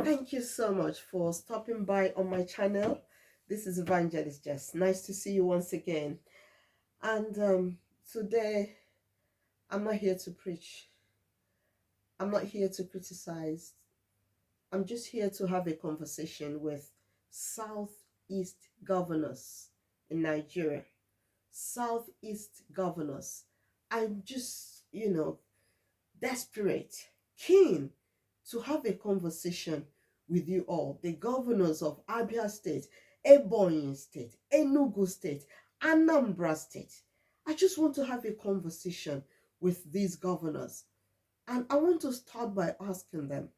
Thank you so much for stopping by on my channel. This is Evangelist Jess. Nice to see you once again. And today, I'm not here to preach. I'm not here to criticize. I'm just here to have a conversation with Southeast governors in Nigeria. Southeast governors. I'm just, desperate, keen to have a conversation with you all, the governors of Abia State, Ebonyi State, Enugu State, Anambra State. I just want to have a conversation with these governors. And I want to start by asking them,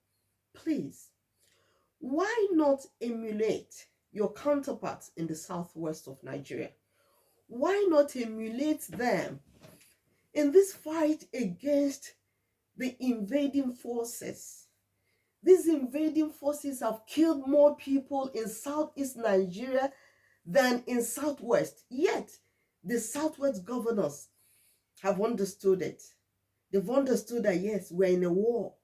please, why not emulate your counterparts in the southwest of Nigeria? Why not emulate them in this fight against the invading forces? These invading forces have killed more people in southeast Nigeria than in southwest. Yet, the southwest governors have understood it. They've understood that, yes, we're in a war.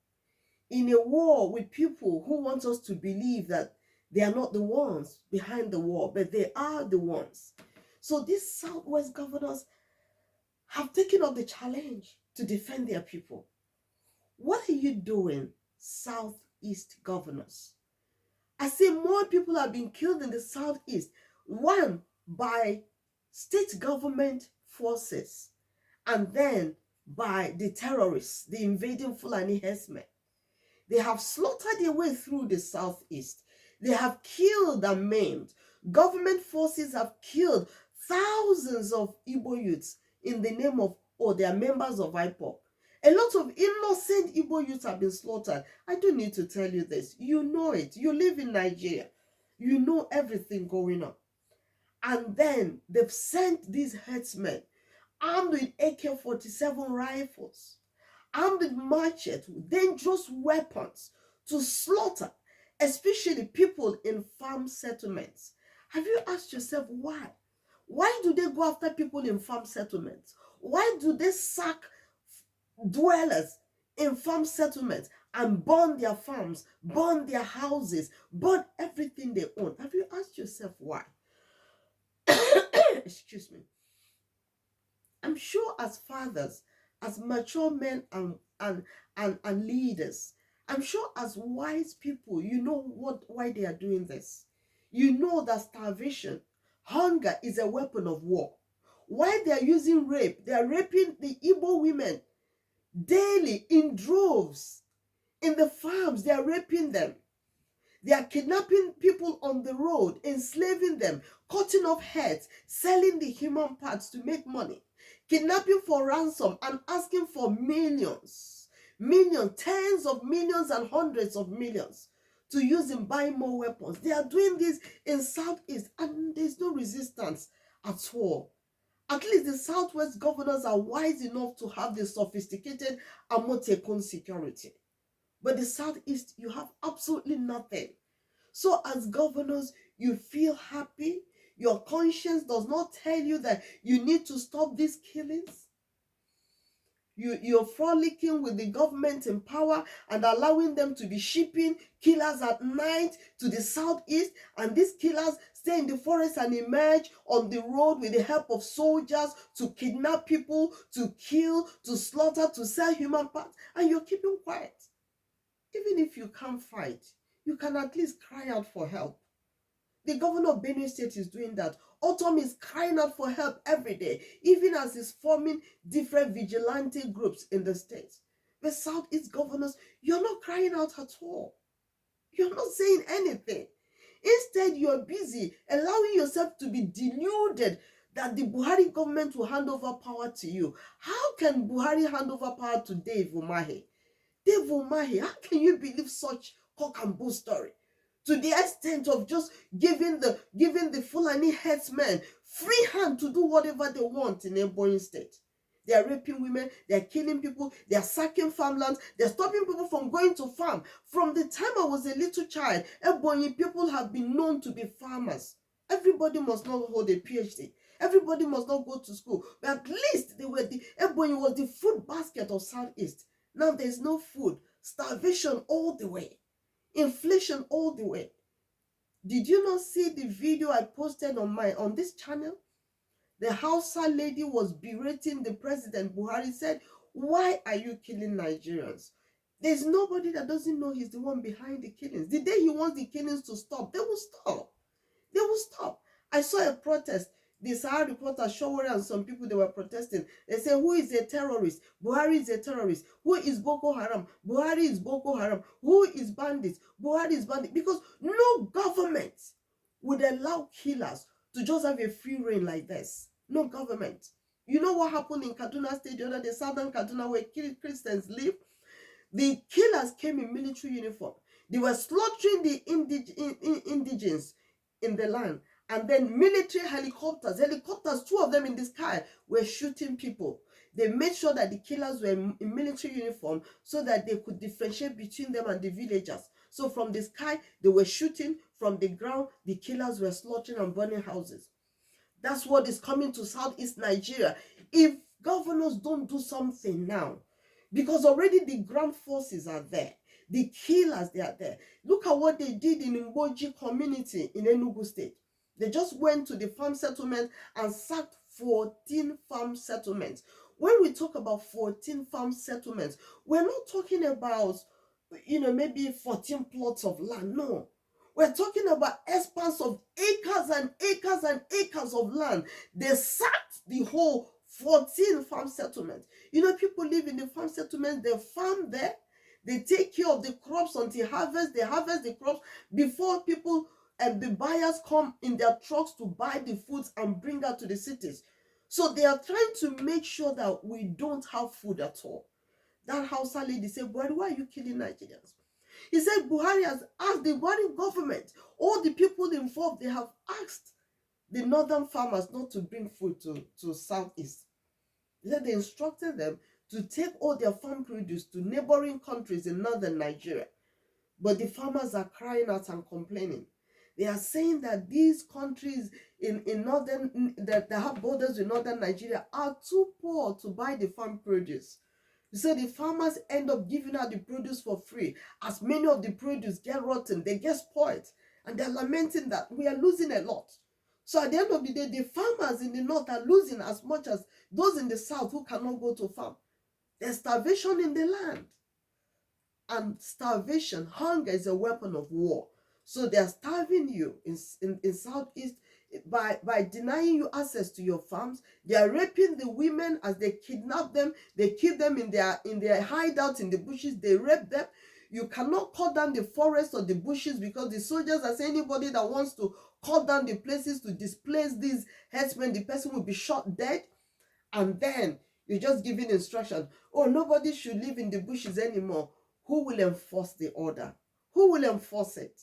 In a war with people who want us to believe that they are not the ones behind the war, but they are the ones. So these southwest governors have taken up the challenge to defend their people. What are you doing, Southeast governors? I say more people have been killed in the Southeast. One, by state government forces, and then by the terrorists, the invading Fulani Herdsmen. They have slaughtered their way through the Southeast. They have killed and maimed. Government forces have killed thousands of Igbo youths in the name of, they are members of IPOB. A lot of innocent Igbo youths have been slaughtered. I don't need to tell you this. You know it. You live in Nigeria. You know everything going on. And then they've sent these herdsmen armed with AK-47 rifles, armed with machetes, dangerous weapons to slaughter, especially people in farm settlements. Have you asked yourself why? Why do they go after people in farm settlements? Why do they sack dwellers in farm settlements and burn their farms, burn their houses, burn everything they own? Have you asked yourself why? Excuse me. I'm sure as fathers, as mature men and leaders, I'm sure as wise people, you know why they are doing this. You know that starvation, hunger is a weapon of war. Why they are using rape? They are raping the Igbo women daily in droves. In the farms, they are raping them. They are kidnapping people on the road, enslaving them, cutting off heads, selling the human parts to make money, kidnapping for ransom and asking for millions, tens of millions and hundreds of millions to use in buying more weapons. They are doing this in Southeast and there's no resistance at all. At least the Southwest governors are wise enough to have the sophisticated Amotekun security. But the Southeast, you have absolutely nothing. So as governors, you feel happy. Your conscience does not tell you that you need to stop these killings. You're frolicking with the government in power and allowing them to be shipping killers at night to the Southeast, and these killers stay in the forest and emerge on the road with the help of soldiers to kidnap people, to kill, to slaughter, to sell human parts, and you're keeping quiet. Even if you can't fight, you can at least cry out for help. The governor of Benue State is doing that. Autumn is crying out for help every day, even as he's forming different vigilante groups in the state. The Southeast governors, you're not crying out at all. You're not saying anything. Instead, you're busy allowing yourself to be deluded that the Buhari government will hand over power to you. How can Buhari hand over power to Dave Umahi? Dave Umahi, how can you believe such cock and bull story? To the extent of just giving the Fulani Herdsmen free hand to do whatever they want in Ebonyi State. They are raping women, they are killing people, they are sacking farmlands, they are stopping people from going to farm. From the time I was a little child, Ebonyi people have been known to be farmers. Everybody must not hold a PhD. Everybody must not go to school. But at least Ebonyi was the food basket of Southeast. Now there's no food, starvation all the way. Inflation all the way. Did you not see the video I posted on this channel? The Hausa lady was berating the president. Buhari said, "Why are you killing Nigerians?" There's nobody that doesn't know he's the one behind the killings. The day he wants the killings to stop, they will stop. They will stop. I saw a protest. The Sahara reporter, Showore, and some people, they were protesting. They say, "Who is a terrorist? Buhari is a terrorist. Who is Boko Haram? Buhari is Boko Haram. Who is bandits? Buhari is bandit." Because no government would allow killers to just have a free reign like this. No government. You know what happened in Kaduna State the other day, southern Kaduna, where Christians live? The killers came in military uniform. They were slaughtering the indigenes in the land. And then military helicopters, two of them in the sky, were shooting people. They made sure that the killers were in military uniform so that they could differentiate between them and the villagers. So from the sky, they were shooting. From the ground, the killers were slaughtering and burning houses. That's what is coming to Southeast Nigeria. If governors don't do something now, because already the ground forces are there, the killers, they are there. Look at what they did in Mgboji community in Enugu State. They just went to the farm settlement and sacked 14 farm settlements. When we talk about 14 farm settlements, we're not talking about, maybe 14 plots of land. No. We're talking about expanse of acres and acres and acres of land. They sacked the whole 14 farm settlements. People live in the farm settlements, they farm there, they take care of the crops until harvest, they harvest the crops before people and the buyers come in their trucks to buy the foods and bring out to the cities. So they are trying to make sure that we don't have food at all. That Hausa lady said, "Buhari, why are you killing Nigerians?" He said Buhari has asked the Buhari government, all the people involved, they have asked the northern farmers not to bring food to Southeast. He said they instructed them to take all their farm produce to neighboring countries in northern Nigeria. But the farmers are crying out and complaining. They are saying that these countries in northern that have borders with northern Nigeria are too poor to buy the farm produce. So the farmers end up giving out the produce for free. As many of the produce get rotten, they get spoiled. And they're lamenting that we are losing a lot. So at the end of the day, the farmers in the north are losing as much as those in the south who cannot go to farm. There's starvation in the land. And starvation, hunger is a weapon of war. So they're starving you in Southeast by denying you access to your farms. They are raping the women as they kidnap them. They keep them in their hideouts in the bushes. They rape them. You cannot cut down the forest or the bushes because the soldiers are saying anybody that wants to cut down the places to displace these herdsmen, the person will be shot dead. And then you're just giving instruction. Oh, nobody should live in the bushes anymore. Who will enforce the order? Who will enforce it?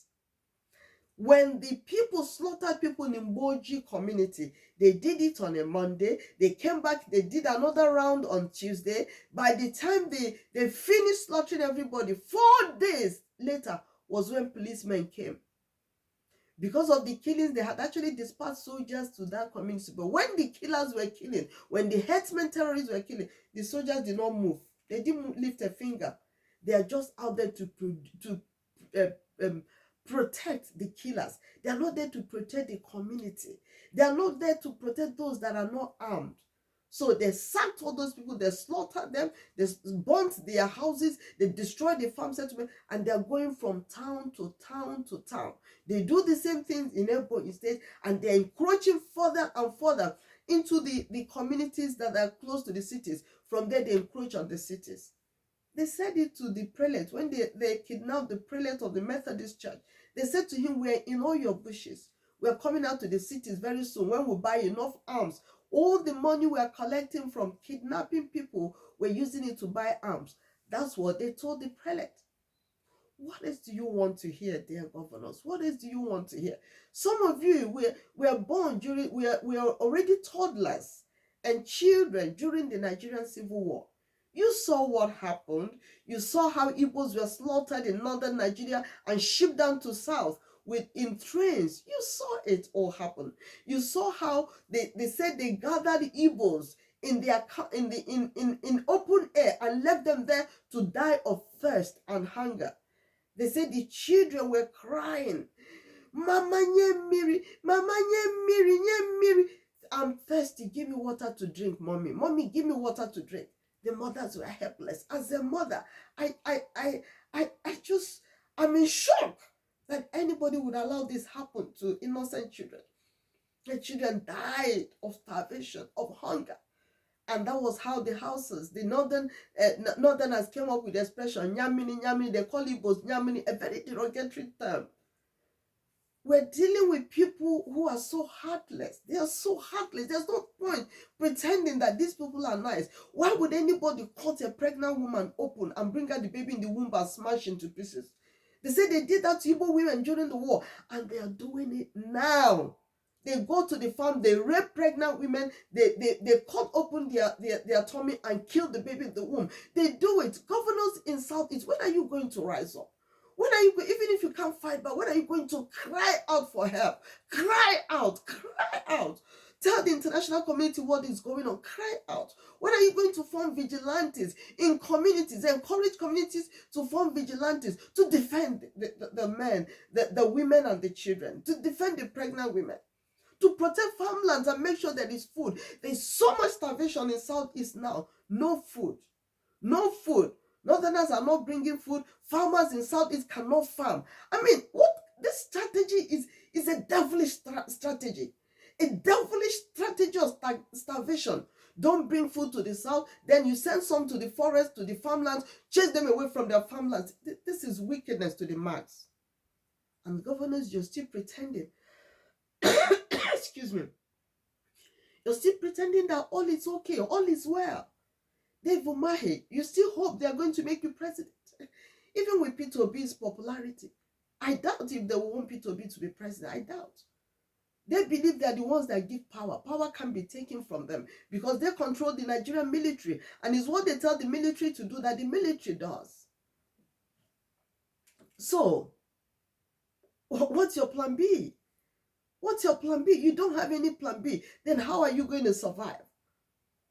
When the people slaughtered people in Mgboji community, they did it on a Monday. They came back, they did another round on Tuesday. By the time they finished slaughtering everybody, 4 days later was when policemen came. Because of the killings, they had actually dispatched soldiers to that community. But when the killers were killing, when the herdsmen terrorists were killing, the soldiers did not move. They didn't lift a finger. They are just out there to protect the killers. They are not there to protect the community. They are not there to protect those that are not armed. So they sacked all those people, they slaughtered them, they burnt their houses, they destroyed the farm settlement, and they're going from town to town to town. They do the same things in Mgboji State, and they're encroaching further and further into the communities that are close to the cities. From there, they encroach on the cities. They said it to the prelate when they kidnapped the prelate of the Methodist Church. They said to him, "We're in all your bushes. We're coming out to the cities very soon when we buy enough arms. All the money we're collecting from kidnapping people, we're using it to buy arms." That's what they told the prelate. What else do you want to hear, dear governors? What else do you want to hear? Some of you were born during, we are already toddlers and children during the Nigerian Civil War. You saw what happened. You saw how Igbos were slaughtered in northern Nigeria and shipped down to south in trains. You saw it all happen. You saw how they said they gathered Igbos in open air and left them there to die of thirst and hunger. They said the children were crying, Mama Nyemiri, Mama Nyemiri, Nyemiri. I'm thirsty. Give me water to drink, mommy. Mommy, give me water to drink. The mothers were helpless. As a mother, I'm in shock that anybody would allow this happen to innocent children. The children died of starvation, of hunger. And that was how the houses, the northerners came up with the expression, nyamini, nyamini, they call it both nyamini, a very derogatory term. We're dealing with people who are so heartless. They are so heartless. There's no point pretending that these people are nice. Why would anybody cut a pregnant woman open and bring her the baby in the womb and smash into pieces? They say they did that to Igbo women during the war, and they are doing it now. They go to the farm, they rape pregnant women, they cut open their tummy and kill the baby in the womb. They do it. Governors in Southeast, when are you going to rise up? When are you, even if you can't fight back, when are you going to cry out for help? Cry out, cry out. Tell the international community what is going on. Cry out. When are you going to form vigilantes in communities? Encourage communities to form vigilantes to defend the men, the women and the children, to defend the pregnant women, to protect farmlands and make sure there is food. There's so much starvation in Southeast now. No food. No food. Northerners are not bringing food. Farmers in Southeast cannot farm. I mean, what this strategy is a devilish strategy. A devilish strategy of starvation. Don't bring food to the south, then you send some to the forest, to the farmlands, chase them away from their farmlands. This is wickedness to the max. And governors, you're still pretending. Excuse me. You're still pretending that all is okay, all is well. Dave Umahi, you still hope they are going to make you president. Even with Peter Obi's popularity, I doubt if they want Peter Obi to be president. I doubt. They believe they are the ones that give power. Power can be taken from them because they control the Nigerian military. And it's what they tell the military to do that the military does. So, what's your plan B? What's your plan B? You don't have any plan B. Then how are you going to survive?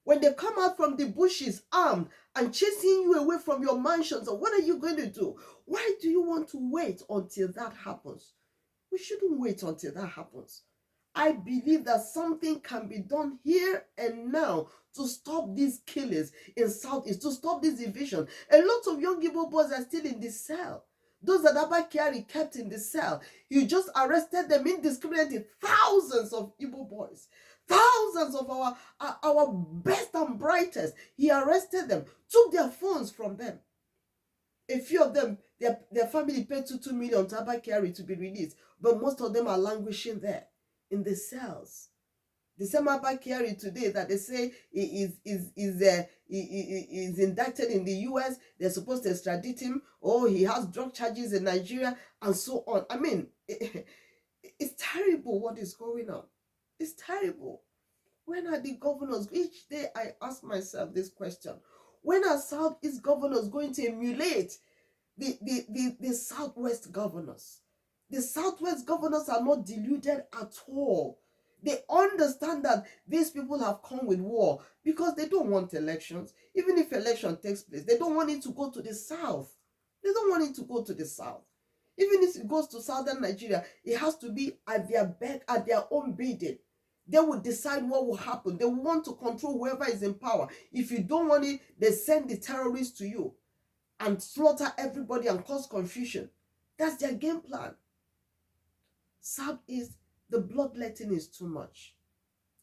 When they come out from the bushes armed and chasing you away from your mansions, what are you going to do? Why do you want to wait until that happens? We shouldn't wait until that happens. I believe that something can be done here and now to stop these killings in Southeast, to stop this division. A lot of young Igbo boys are still in the cell. Those that Abba Kyari kept in the cell, you just arrested them indiscriminately. Thousands of Igbo boys. Thousands of our best and brightest. He arrested them, took their phones from them. A few of them, their family paid 2 million to Abba Kyari to be released, but most of them are languishing there in the cells. The same Abba Kyari today that they say is indicted in the US, they're supposed to extradite him. Oh, he has drug charges in Nigeria and so on. I mean, it's terrible what is going on. It's terrible. When are the governors? Each day I ask myself this question. When are Southeast governors going to emulate the Southwest governors? The Southwest governors are not deluded at all. They understand that these people have come with war because they don't want elections. Even if election takes place, they don't want it to go to the South. They don't want it to go to the South. Even if it goes to southern Nigeria, it has to be at their own bidding. They will decide what will happen. They want to control whoever is in power. If you don't want it, they send the terrorists to you and slaughter everybody and cause confusion. That's their game plan. Southeast, the bloodletting is too much.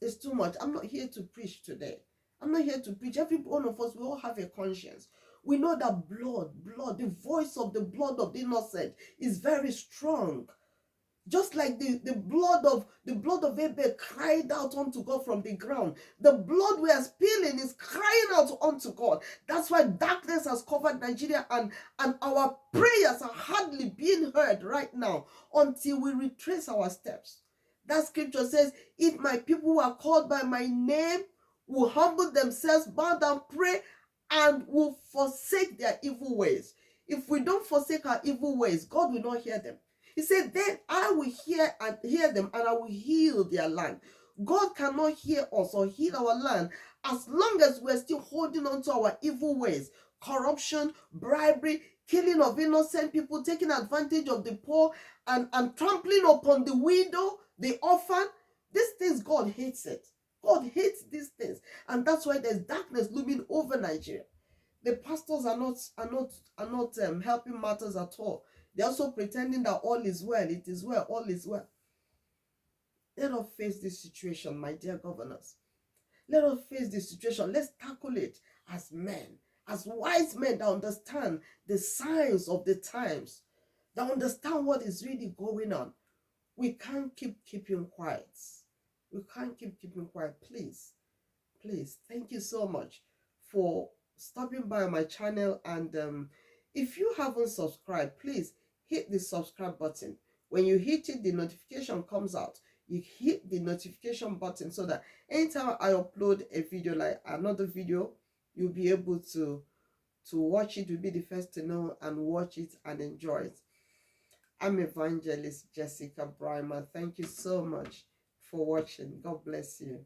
It's too much. I'm not here to preach today. I'm not here to preach. Every one of us, we all have a conscience. We know that blood, the voice of the blood of the innocent is very strong. Just like the blood of Abel cried out unto God from the ground. The blood we are spilling is crying out unto God. That's why darkness has covered Nigeria and our prayers are hardly being heard right now until we retrace our steps. That scripture says, if my people who are called by my name will humble themselves, bow down, pray, and will forsake their evil ways. If we don't forsake our evil ways, God will not hear them. He said, then I will hear them and I will heal their land. God cannot hear us or heal our land as long as we're still holding on to our evil ways. Corruption, bribery, killing of innocent people, taking advantage of the poor, and trampling upon the widow, the orphan. These things, God hates it. God hates these things. And that's why there's darkness looming over Nigeria. The pastors are not helping matters at all. They're also pretending that all is well. It is well. All is well. Let us face this situation, my dear governors. Let us face this situation. Let's tackle it as men, as wise men that understand the signs of the times, that understand what is really going on. We can't keeping quiet. We can't keeping quiet. Please, please, thank you so much for stopping by my channel. And if you haven't subscribed, please hit the subscribe button. When you hit it, the notification comes out. You hit the notification button so that anytime I upload a video, like another video, you'll be able to watch it. You'll be the first to know and watch it and enjoy it. I'm Evangelist Jessica Bryman. Thank you so much for watching. God bless you.